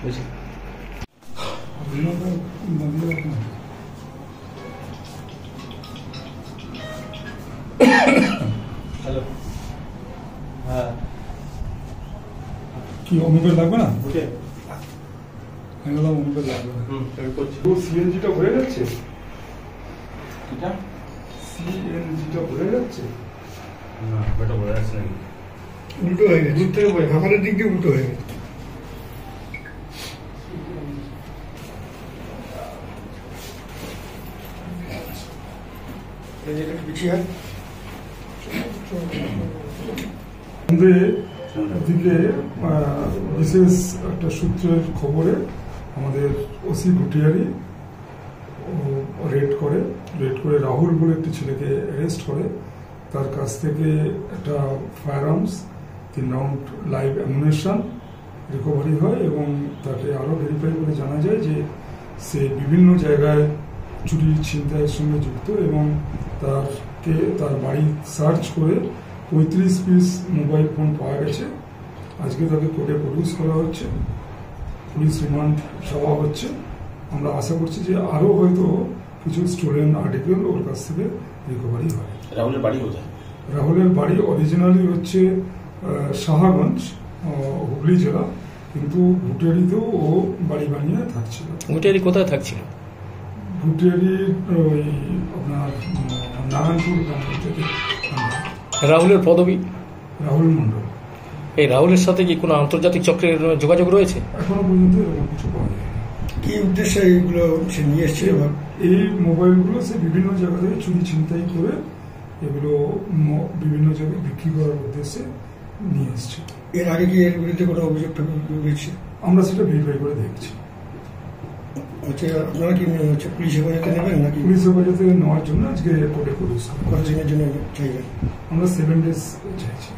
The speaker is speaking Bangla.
বুঝলি? হ্যালো, হ্যাঁ কি অমিকের লাগবে না? ওকে আমি বললাম অমিকের লাগবে না। আমি করছি। সিএনজিটা ভরে যাচ্ছে, এটা সিএনজিটা ভরে যাচ্ছে, না ওটা বোঝা যাচ্ছে নাকি? উল্টো হয়ে গেছে, দূর থেকে ভাঙানোর দিক দিয়ে উল্টো হয়ে গেছে। দিকে বিশেষ একটা সূত্রের খবরে আমাদের ওসি ভুটিয়ারি রেড করে রাহুল বলে একটি ছেলেকে অ্যারেস্ট করে। তার কাছ থেকে একটা fire arms 3 round live ammunition recovery হয় এবং তাকে আরও ভেরিফাই করে জানা যায় যে সে বিভিন্ন জায়গায় চুরি ছিনতাইয়ের সঙ্গে যুক্ত এবং তার বাড়ি সার্চ করে 35 পিস মোবাইল ফোন পাওয়া গেছে। আজকে তাকে কোর্টে প্রডিউস করা হচ্ছে, পুলিশ রিমান্ড চাওয়া হচ্ছে। আমরা আশা করছি যে আরও হয়তো কিছু স্টোলেন আর্টিকেল ওর কাছ থেকে রিকভারি হয়। রাহুলের বাড়ি কোথায়? রাহুলের বাড়ি অরিজিনালি হচ্ছে সাহাগঞ্জ, হুগলি জেলা, কিন্তু ভুটিয়ারিতেও ও বাড়ি বানিয়ে থাকছিল। ভুটিয়ারি কোথায় থাকছিল? ভুটিয়ারির ওই আপনার নারায়ণপুর গ্রাম পঞ্চায়েতে। রাহুলের পদবী? রাহুল মন্ডল। এই রাহুলের সাথে কি কোনো আন্তর্জাতিক চক্রের যোগাযোগ রয়েছে? এখনো পর্যন্ত এরকম কিছু পাওয়া যায়। কি উদ্দেশ্যে এইগুলো সে নিয়ে এসছে? এই মোবাইলগুলো সে বিভিন্ন জায়গা থেকে চুরি ছিনতাই করে এগুলো বিভিন্ন জায়গায় বিক্রি করার উদ্দেশ্যে নিয়ে এসছে। এর আগে কি এর বিরুদ্ধে কোনো অভিযোগ রয়েছে? আমরা সেটা ভেরিফাই করে দেখছি। আচ্ছা, আপনারা কি পুলিশ হেফাজতে নেবেন নাকি? পুলিশ হেফাজতে নেওয়ার জন্য আজকে কোর্টে প্রডিউস কতদিনের জন্য চাইবেন? আমরা 7 days চাইছি।